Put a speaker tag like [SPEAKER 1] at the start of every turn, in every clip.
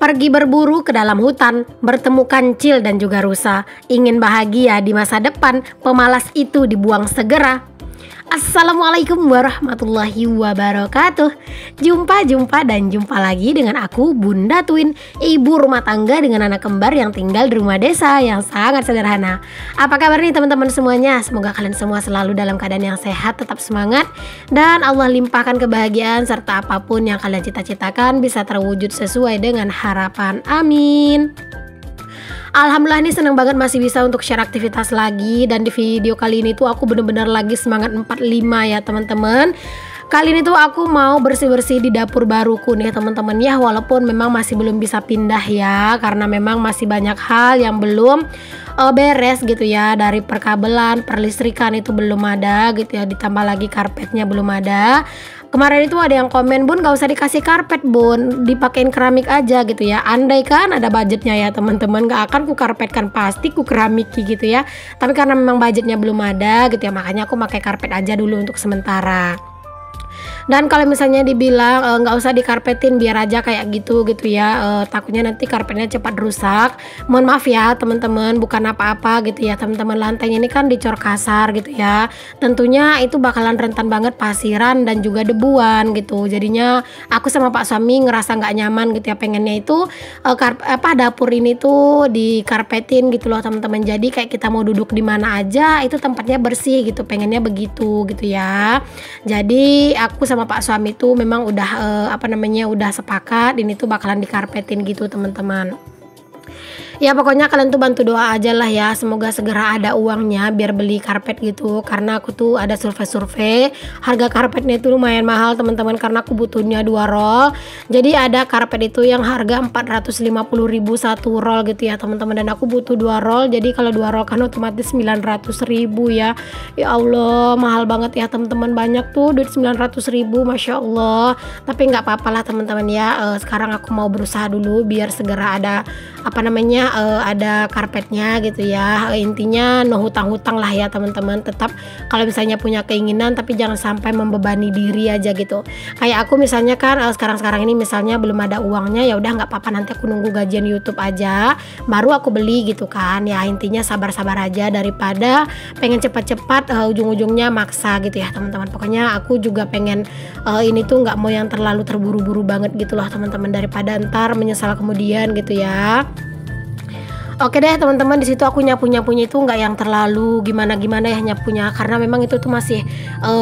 [SPEAKER 1] Pergi berburu ke dalam hutan, bertemu kancil dan juga rusa. Ingin bahagia di masa depan, pemalas itu dibuang segera. Assalamualaikum warahmatullahi wabarakatuh. Jumpa lagi dengan aku, Bunda Twin, ibu rumah tangga dengan anak kembar yang tinggal di rumah desa yang sangat sederhana. Apa kabar nih teman-teman semuanya? Semoga kalian semua selalu dalam keadaan yang sehat, tetap semangat, dan Allah limpahkan kebahagiaan serta apapun yang kalian cita-citakan bisa terwujud sesuai dengan harapan. Amin. Alhamdulillah nih seneng banget masih bisa untuk share aktivitas lagi. Dan di video kali ini tuh aku bener-bener lagi semangat 45 ya teman-teman. Kali ini tuh aku mau bersih-bersih di dapur baruku nih teman-teman ya. Walaupun memang masih belum bisa pindah ya, karena memang masih banyak hal yang belum beres gitu ya. Dari perkabelan, perlistrikan itu belum ada gitu ya. Ditambah lagi karpetnya belum ada. Kemarin itu ada yang komen, Bun gak usah dikasih karpet Bun, dipakein keramik aja gitu ya. Andai kan ada budgetnya ya teman-teman, gak akan ku karpetkan, pasti ku keramiki gitu ya. Tapi karena memang budgetnya belum ada gitu ya, makanya aku pakai karpet aja dulu untuk sementara. Dan kalau misalnya dibilang nggak usah dikarpetin, biar aja kayak gitu ya, takutnya nanti karpetnya cepat rusak. Mohon maaf ya teman-teman, bukan apa-apa gitu ya teman-teman. Lantainya ini kan dicor kasar gitu ya, tentunya itu bakalan rentan banget pasiran dan juga debuan gitu. Jadinya aku sama Pak suami ngerasa nggak nyaman gitu ya, pengennya itu dapur ini tuh dikarpetin gitu loh teman-teman. Jadi kayak kita mau duduk di mana aja itu tempatnya bersih gitu, pengennya begitu gitu ya. Jadi aku sama Pak suami tuh memang udah udah sepakat ini tuh bakalan dikarpetin gitu teman-teman. Ya pokoknya kalian tuh bantu doa aja lah ya, semoga segera ada uangnya biar beli karpet gitu. Karena aku tuh ada survei harga karpetnya itu lumayan mahal teman-teman, karena aku butuhnya 2 roll. Jadi ada karpet itu yang harga 450.000 satu roll gitu ya teman-teman, dan aku butuh 2 roll. Jadi kalau 2 roll kan otomatis 900.000 ya. Ya Allah mahal banget ya teman-teman, banyak tuh duit 900.000, Masya Allah. Tapi nggak apa-apa lah teman-teman ya, sekarang aku mau berusaha dulu biar segera ada ada karpetnya gitu ya. Intinya no hutang-hutang lah ya teman-teman. Tetap kalau misalnya punya keinginan tapi jangan sampai membebani diri aja gitu. Kayak aku misalnya kan sekarang ini misalnya belum ada uangnya, ya udah nggak apa-apa, nanti aku nunggu gajian YouTube aja baru aku beli gitu kan. Ya intinya sabar-sabar aja daripada pengen cepat-cepat ujung-ujungnya maksa gitu ya teman-teman. Pokoknya aku juga pengen ini tuh nggak mau yang terlalu terburu-buru banget gitu loh teman-teman, daripada ntar menyesal kemudian gitu ya. Oke deh teman-teman, di situ aku nyapunya itu nggak yang terlalu gimana ya nyapunya, karena memang itu tuh masih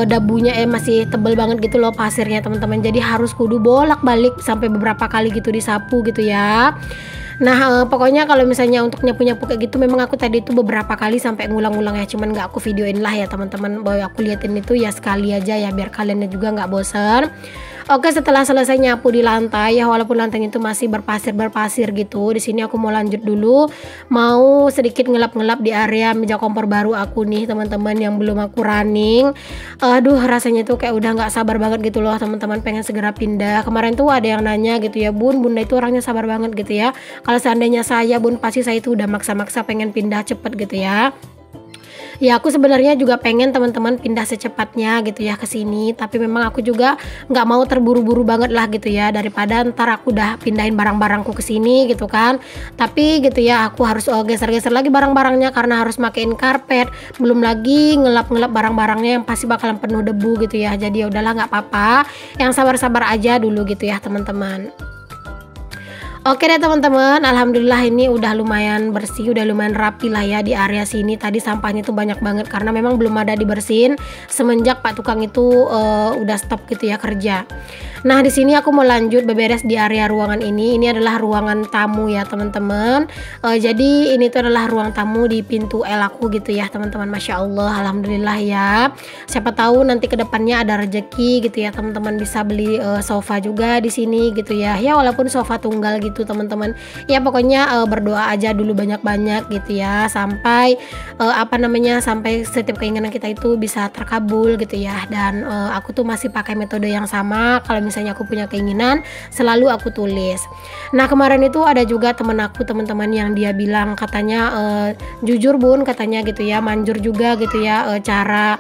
[SPEAKER 1] dabunya masih tebel banget gitu loh pasirnya teman-teman. Jadi harus kudu bolak-balik sampai beberapa kali gitu disapu gitu ya. Nah pokoknya kalau misalnya untuk nyapu-nyapu kayak gitu memang aku tadi itu beberapa kali sampai ngulang-ngulang ya, cuman nggak aku videoin lah ya teman-teman, bahwa aku liatin itu ya sekali aja ya biar kalian juga nggak bosan. Oke, setelah selesai nyapu di lantai ya, walaupun lantainya itu masih berpasir gitu, di sini aku mau lanjut dulu, mau sedikit ngelap-ngelap di area meja kompor baru aku nih teman-teman yang belum aku running. Aduh rasanya tuh kayak udah nggak sabar banget gitu loh teman-teman, pengen segera pindah. Kemarin tuh ada yang nanya gitu ya, Bunda itu orangnya sabar banget gitu ya. Kalau seandainya saya pasti saya itu udah maksa-maksa pengen pindah cepet gitu ya. Ya aku sebenarnya juga pengen teman-teman pindah secepatnya gitu ya ke sini, tapi memang aku juga nggak mau terburu-buru banget lah gitu ya, daripada ntar aku udah pindahin barang-barangku ke sini gitu kan. Tapi gitu ya aku harus geser-geser lagi barang-barangnya karena harus makein karpet, belum lagi ngelap-ngelap barang-barangnya yang pasti bakalan penuh debu gitu ya. Jadi ya udahlah nggak apa-apa, yang sabar-sabar aja dulu gitu ya teman-teman. Oke deh teman-teman, alhamdulillah ini udah lumayan bersih, udah lumayan rapi lah ya di area sini. Tadi sampahnya tuh banyak banget karena memang belum ada dibersihin semenjak Pak Tukang itu udah stop gitu ya kerja. Nah di sini aku mau lanjut beberes di area ruangan ini. Ini adalah ruangan tamu ya teman-teman. Jadi ini tuh adalah ruang tamu di pintu L aku gitu ya teman-teman. Masya Allah, alhamdulillah ya. Siapa tahu nanti kedepannya ada rezeki gitu ya teman-teman, bisa beli sofa juga di sini gitu ya. Ya walaupun sofa tunggal gitu teman-teman. Ya pokoknya berdoa aja dulu banyak-banyak gitu ya, sampai sampai setiap keinginan kita itu bisa terkabul gitu ya. Dan aku tuh masih pakai metode yang sama. Kalau misalnya aku punya keinginan selalu aku tulis. Nah kemarin itu ada juga temen aku teman-teman yang dia bilang katanya jujur Bun katanya gitu ya, manjur juga gitu ya cara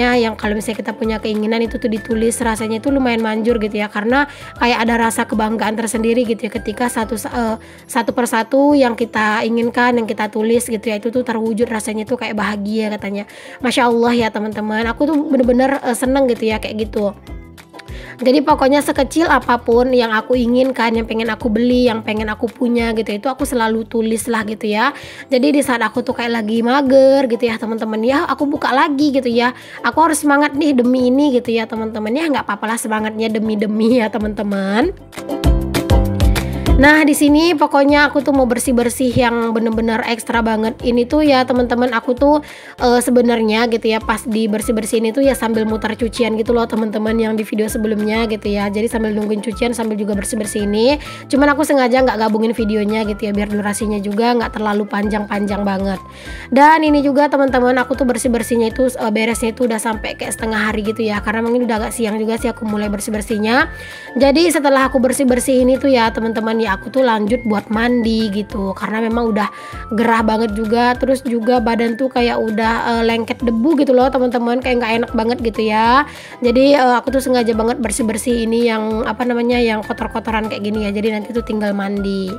[SPEAKER 1] yang kalau misalnya kita punya keinginan itu tuh ditulis, rasanya itu lumayan manjur gitu ya, karena kayak ada rasa kebanggaan tersendiri gitu ya ketika satu persatu yang kita inginkan, yang kita tulis gitu ya, itu tuh terwujud, rasanya tuh kayak bahagia katanya. Masya Allah ya teman-teman, aku tuh bener-bener seneng gitu ya kayak gitu. Jadi pokoknya sekecil apapun yang aku inginkan, yang pengen aku beli, yang pengen aku punya gitu, itu aku selalu tulis lah gitu ya. Jadi di saat aku tuh kayak lagi mager gitu ya teman-teman ya, aku buka lagi gitu ya. Aku harus semangat nih demi ini gitu ya teman-teman ya, nggak apa-apa lah semangatnya demi ya teman-teman. Nah di sini pokoknya aku tuh mau bersih-bersih yang bener-bener ekstra banget. Ini tuh ya teman-teman, aku tuh sebenarnya gitu ya pas di bersih-bersih ini tuh ya sambil muter cucian gitu loh teman-teman, yang di video sebelumnya gitu ya. Jadi sambil nungguin cucian sambil juga bersih-bersih ini. Cuman aku sengaja nggak gabungin videonya gitu ya, biar durasinya juga nggak terlalu panjang-panjang banget. Dan ini juga teman-teman, aku tuh bersih-bersihnya itu beresnya itu udah sampai kayak setengah hari gitu ya, karena mungkin udah agak siang juga sih aku mulai bersih-bersihnya. Jadi setelah aku bersih-bersih ini tuh ya teman-teman ya, aku tuh lanjut buat mandi gitu, karena memang udah gerah banget juga, terus juga badan tuh kayak udah lengket debu gitu loh teman-teman, kayak nggak enak banget gitu ya. Jadi aku tuh sengaja banget bersih-bersih ini yang apa namanya, yang kotor-kotoran kayak gini ya, jadi nanti tuh tinggal mandi.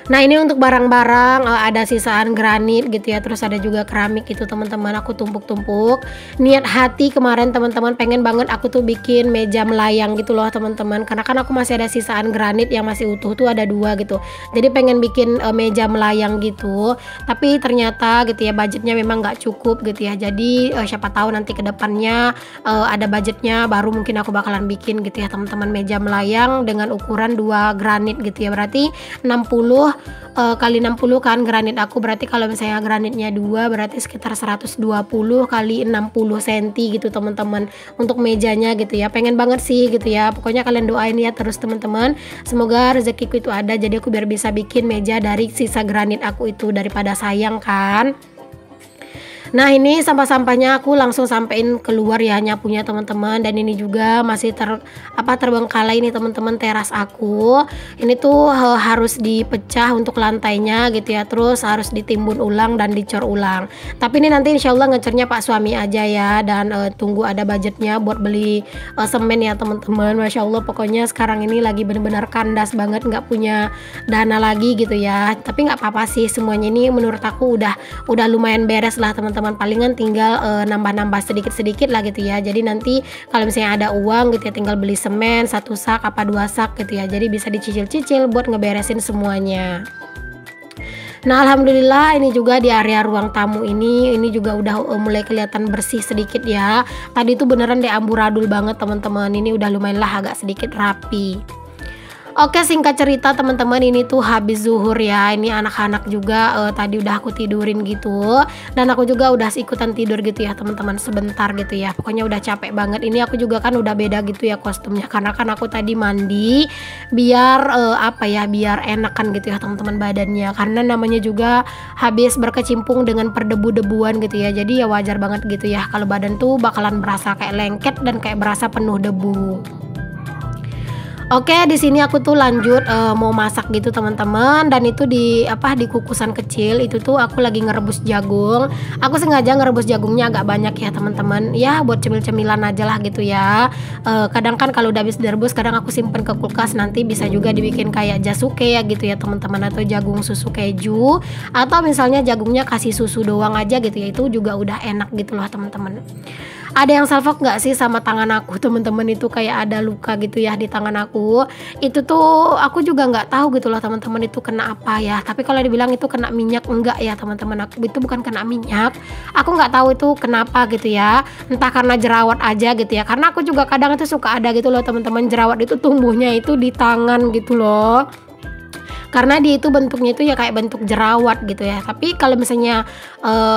[SPEAKER 1] Nah ini untuk barang-barang, ada sisaan granit gitu ya, terus ada juga keramik gitu teman-teman, aku tumpuk-tumpuk. Niat hati kemarin teman-teman pengen banget aku tuh bikin meja melayang gitu loh teman-teman, karena kan aku masih ada sisaan granit yang masih utuh tuh ada 2 gitu. Jadi pengen bikin meja melayang gitu, tapi ternyata gitu ya budgetnya memang nggak cukup gitu ya. Jadi siapa tahu nanti kedepannya ada budgetnya baru mungkin aku bakalan bikin gitu ya teman-teman, meja melayang dengan ukuran 2 granit gitu ya, berarti 60 kali 60 kan granit aku, berarti kalau misalnya granitnya 2 berarti sekitar 120 kali 60 cm gitu teman-teman untuk mejanya gitu ya. Pengen banget sih gitu ya, pokoknya kalian doain ya terus teman-teman, semoga rezekiku itu ada, jadi aku biar bisa bikin meja dari sisa granit aku itu, daripada sayang kan. Nah ini sampah-sampahnya aku langsung sampein keluar ya, nyapunya teman-teman. Dan ini juga masih terbengkalai ini teman-teman, teras aku. Ini tuh harus dipecah untuk lantainya gitu ya, terus harus ditimbun ulang dan dicor ulang. Tapi ini nanti insya Allah ngecornya Pak suami aja ya, dan tunggu ada budgetnya buat beli semen ya teman-teman. Masya Allah pokoknya sekarang ini lagi bener-bener kandas banget, nggak punya dana lagi gitu ya. Tapi nggak apa-apa sih, semuanya ini menurut aku udah lumayan beres lah teman-teman. Palingan tinggal nambah-nambah sedikit-sedikit lah gitu ya. Jadi nanti kalau misalnya ada uang gitu ya, tinggal beli semen 1 sak apa 2 sak gitu ya, jadi bisa dicicil-cicil buat ngeberesin semuanya. Nah alhamdulillah ini juga di area ruang tamu ini juga udah mulai kelihatan bersih sedikit ya. Tadi tuh beneran deh amburadul banget teman-teman, ini udah lumayan lah agak sedikit rapi. Oke, singkat cerita teman-teman, ini tuh habis zuhur ya. Ini anak-anak juga tadi udah aku tidurin gitu, dan aku juga udah ikutan tidur gitu ya teman-teman, sebentar gitu ya. Pokoknya udah capek banget. Ini aku juga kan udah beda gitu ya kostumnya, karena kan aku tadi mandi biar biar enakan gitu ya teman-teman badannya, karena namanya juga habis berkecimpung dengan perdebu-debuan gitu ya. Jadi ya wajar banget gitu ya kalau badan tuh bakalan berasa kayak lengket dan kayak berasa penuh debu. Oke, di sini aku tuh lanjut mau masak gitu teman-teman, dan itu di kukusan kecil itu tuh aku lagi ngerebus jagung. Aku sengaja ngerebus jagungnya agak banyak ya teman-teman, ya buat cemil-cemilan aja lah gitu ya. Kadang kan kalau udah habis direbus kadang aku simpen ke kulkas, nanti bisa juga dibikin kayak jasuke ya gitu ya teman-teman, atau jagung susu keju, atau misalnya jagungnya kasih susu doang aja gitu ya, itu juga udah enak gitu loh teman-teman. Ada yang salfok nggak sih sama tangan aku teman-teman, itu kayak ada luka gitu ya di tangan aku. Itu tuh aku juga nggak tahu gitu loh teman-teman, itu kena apa ya. Tapi kalau dibilang itu kena minyak, enggak ya teman-teman, aku itu bukan kena minyak. Aku nggak tahu itu kenapa gitu ya, entah karena jerawat aja gitu ya, karena aku juga kadang itu suka ada gitu loh teman-teman, jerawat itu tumbuhnya itu di tangan gitu loh, karena dia itu bentuknya itu ya kayak bentuk jerawat gitu ya. Tapi kalau misalnya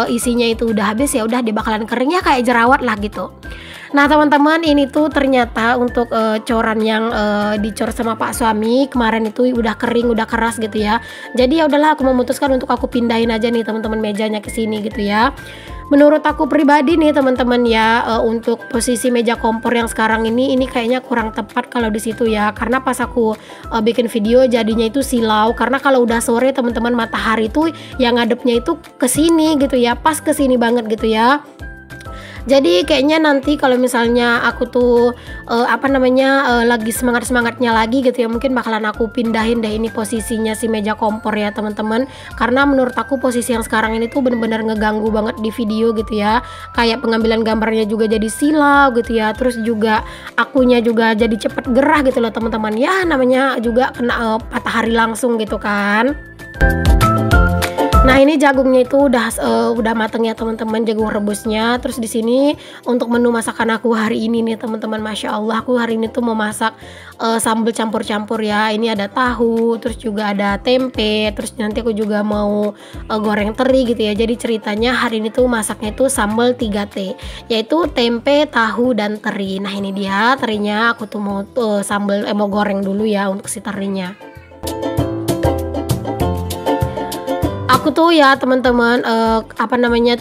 [SPEAKER 1] isinya itu udah habis ya udah dia bakalan kering ya kayak jerawat lah gitu. Nah teman-teman, ini tuh ternyata untuk coran yang dicor sama Pak suami kemarin itu udah kering, udah keras gitu ya. Jadi ya udahlah aku memutuskan untuk aku pindahin aja nih teman-teman mejanya ke sini gitu ya. Menurut aku pribadi nih teman-teman ya, untuk posisi meja kompor yang sekarang ini kayaknya kurang tepat kalau di situ ya, karena pas aku bikin video jadinya itu silau, karena kalau udah sore teman-teman matahari tuh yang ngadepnya itu ke sini gitu ya, pas ke sini banget gitu ya. Jadi kayaknya nanti kalau misalnya aku tuh lagi semangat-semangatnya lagi gitu ya, mungkin bakalan aku pindahin deh ini posisinya si meja kompor ya teman-teman. Karena menurut aku posisi yang sekarang ini tuh bener-bener ngeganggu banget di video gitu ya. Kayak pengambilan gambarnya juga jadi silau gitu ya. Terus juga akunya juga jadi cepet gerah gitu loh teman-teman. Ya namanya juga kena patah hari langsung gitu kan. Nah ini jagungnya itu udah mateng ya teman-teman, jagung rebusnya. Terus di sini untuk menu masakan aku hari ini nih teman-teman, masya Allah aku hari ini tuh mau masak sambal campur-campur ya. Ini ada tahu, terus juga ada tempe, terus nanti aku juga mau goreng teri gitu ya. Jadi ceritanya hari ini tuh masaknya itu sambal 3T, yaitu tempe, tahu, dan teri. Nah ini dia terinya, aku tuh mau mau goreng dulu ya untuk si terinya. Aku tuh ya teman-teman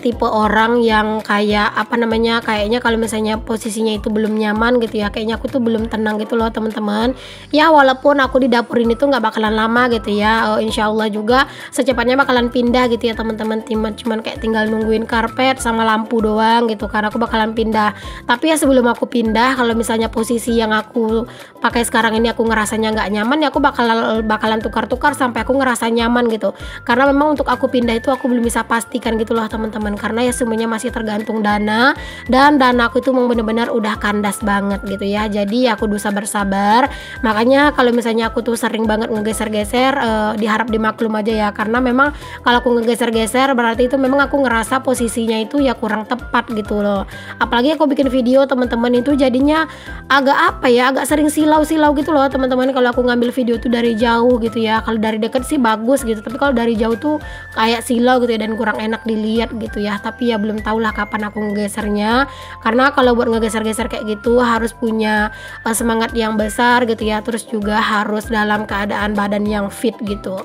[SPEAKER 1] tipe orang yang kayaknya kalau misalnya posisinya itu belum nyaman gitu ya, kayaknya aku tuh belum tenang gitu loh teman-teman. Ya walaupun aku di dapur ini tuh nggak bakalan lama gitu ya, insya Allah juga secepatnya bakalan pindah gitu ya teman-teman. Cuman kayak tinggal nungguin karpet sama lampu doang gitu kan, aku bakalan pindah. Tapi ya sebelum aku pindah, kalau misalnya posisi yang aku pakai sekarang ini aku ngerasanya nggak nyaman ya, aku bakalan tukar-tukar sampai aku ngerasa nyaman gitu. Karena memang untuk aku pindah itu aku belum bisa pastikan gitu loh teman-teman, karena ya semuanya masih tergantung dana, dan dana aku itu memang bener-bener udah kandas banget gitu ya. Jadi aku kudu sabar-sabar. Makanya kalau misalnya aku tuh sering banget ngegeser-geser, diharap dimaklum aja ya, karena memang kalau aku ngegeser-geser berarti itu memang aku ngerasa posisinya itu ya kurang tepat gitu loh. Apalagi aku bikin video teman-teman itu jadinya agak sering silau-silau gitu loh teman-teman. Kalau aku ngambil video tuh dari jauh gitu ya, kalau dari dekat sih bagus gitu, tapi kalau dari jauh tuh kayak silau gitu ya, dan kurang enak dilihat gitu ya. Tapi ya belum tahulah kapan aku ngegesernya, karena kalau buat ngegeser-geser kayak gitu harus punya semangat yang besar gitu ya, terus juga harus dalam keadaan badan yang fit gitu.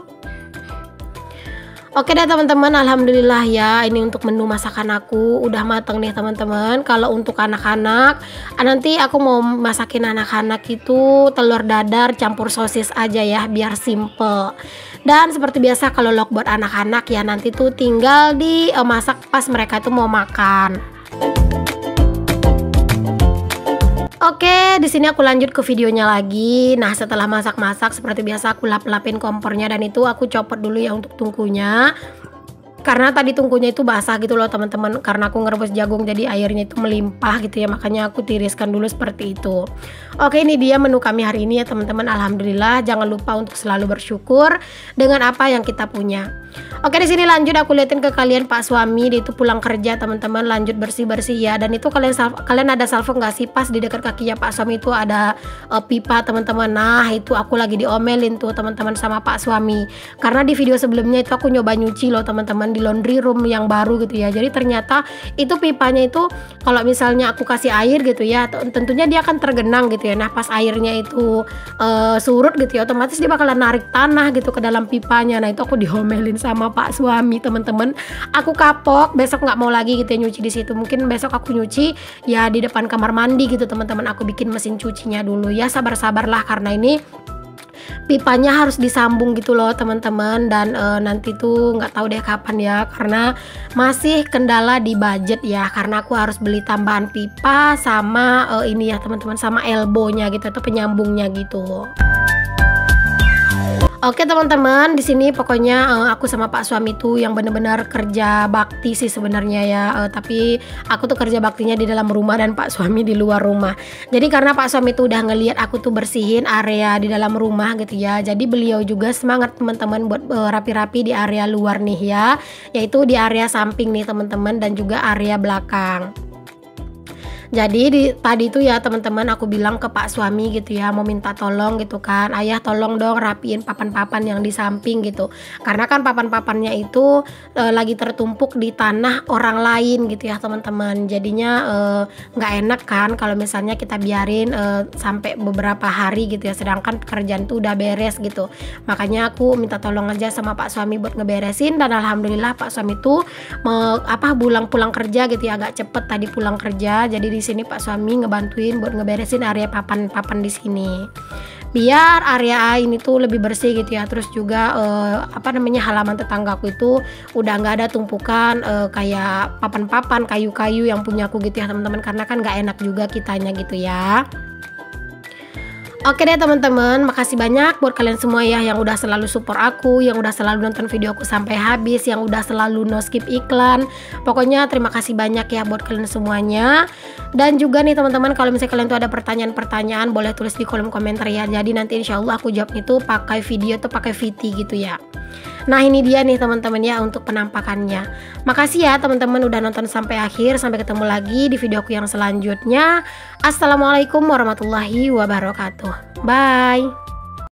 [SPEAKER 1] Oke deh teman-teman, alhamdulillah ya, ini untuk menu masakan aku udah mateng nih teman-teman. Kalau untuk anak-anak, nanti aku mau masakin anak-anak itu telur dadar campur sosis aja ya, biar simple. Dan seperti biasa kalau log buat anak-anak ya nanti tuh tinggal dimasak pas mereka tuh mau makan. Oke, di sini aku lanjut ke videonya lagi. Nah, setelah masak-masak seperti biasa aku lap-lapin kompornya, dan itu aku copot dulu ya untuk tungkunya. Karena tadi tungkunya itu basah gitu loh teman-teman, karena aku ngerebus jagung jadi airnya itu melimpah gitu ya, makanya aku tiriskan dulu seperti itu. Oke, ini dia menu kami hari ini ya teman-teman. Alhamdulillah, jangan lupa untuk selalu bersyukur dengan apa yang kita punya. Oke, di sini lanjut aku liatin ke kalian Pak suami, dia itu pulang kerja teman-teman, lanjut bersih-bersih ya. Dan itu kalian ada salvo nggak sih, pas di dekat kakinya Pak suami itu ada pipa teman-teman. Nah, itu aku lagi diomelin tuh teman-teman sama Pak suami. Karena di video sebelumnya itu aku nyoba nyuci loh teman-teman di laundry room yang baru gitu ya. Jadi ternyata itu pipanya itu kalau misalnya aku kasih air gitu ya, tentunya dia akan tergenang gitu ya. Nah, pas airnya itu surut gitu ya, otomatis dia bakalan narik tanah gitu ke dalam pipanya. Nah, itu aku diomelin sama Pak suami teman-teman. Aku kapok, besok nggak mau lagi gitu ya nyuci di situ. Mungkin besok aku nyuci ya di depan kamar mandi gitu teman-teman. Aku bikin mesin cucinya dulu ya, sabar-sabarlah karena ini pipanya harus disambung gitu loh teman-teman. Dan nanti tuh nggak tahu deh kapan ya, karena masih kendala di budget ya, karena aku harus beli tambahan pipa sama ini ya teman-teman, sama elbownya gitu atau penyambungnya gitu. Oke teman-teman, di sini pokoknya aku sama Pak suami tuh yang bener-bener kerja bakti sih sebenarnya ya. Tapi aku tuh kerja baktinya di dalam rumah dan Pak suami di luar rumah. Jadi karena Pak suami tuh udah ngelihat aku tuh bersihin area di dalam rumah gitu ya, jadi beliau juga semangat teman-teman buat rapi-rapi di area luar nih ya, yaitu di area samping nih teman-teman, dan juga area belakang. Jadi tadi itu ya teman-teman aku bilang ke Pak suami gitu ya, mau minta tolong gitu kan, ayah tolong dong rapiin papan-papan yang di samping gitu, karena kan papan-papannya itu lagi tertumpuk di tanah orang lain gitu ya teman-teman. Jadinya nggak enak kan kalau misalnya kita biarin sampai beberapa hari gitu ya, sedangkan pekerjaan tuh udah beres gitu. Makanya aku minta tolong aja sama Pak suami buat ngeberesin, dan alhamdulillah Pak suami tuh pulang kerja gitu ya, agak cepet tadi pulang kerja. Jadi di sini Pak suami ngebantuin buat ngeberesin area papan-papan di sini. biar area ini tuh lebih bersih gitu ya. Terus juga halaman tetanggaku itu udah nggak ada tumpukan kayak papan-papan kayu-kayu yang punya aku gitu ya teman-teman, karena kan nggak enak juga kitanya gitu ya. Oke deh teman-teman, makasih banyak buat kalian semua ya yang udah selalu support aku, yang udah selalu nonton videoku sampai habis, yang udah selalu no skip iklan. Pokoknya terima kasih banyak ya buat kalian semuanya. Dan juga nih teman-teman, kalau misalnya kalian tuh ada pertanyaan-pertanyaan, boleh tulis di kolom komentar ya. Jadi nanti insya Allah aku jawab itu pakai video atau pakai VT gitu ya. Nah ini dia nih teman-teman ya untuk penampakannya. Makasih ya teman-teman udah nonton sampai akhir. Sampai ketemu lagi di videoku yang selanjutnya. Assalamualaikum warahmatullahi wabarakatuh. Bye.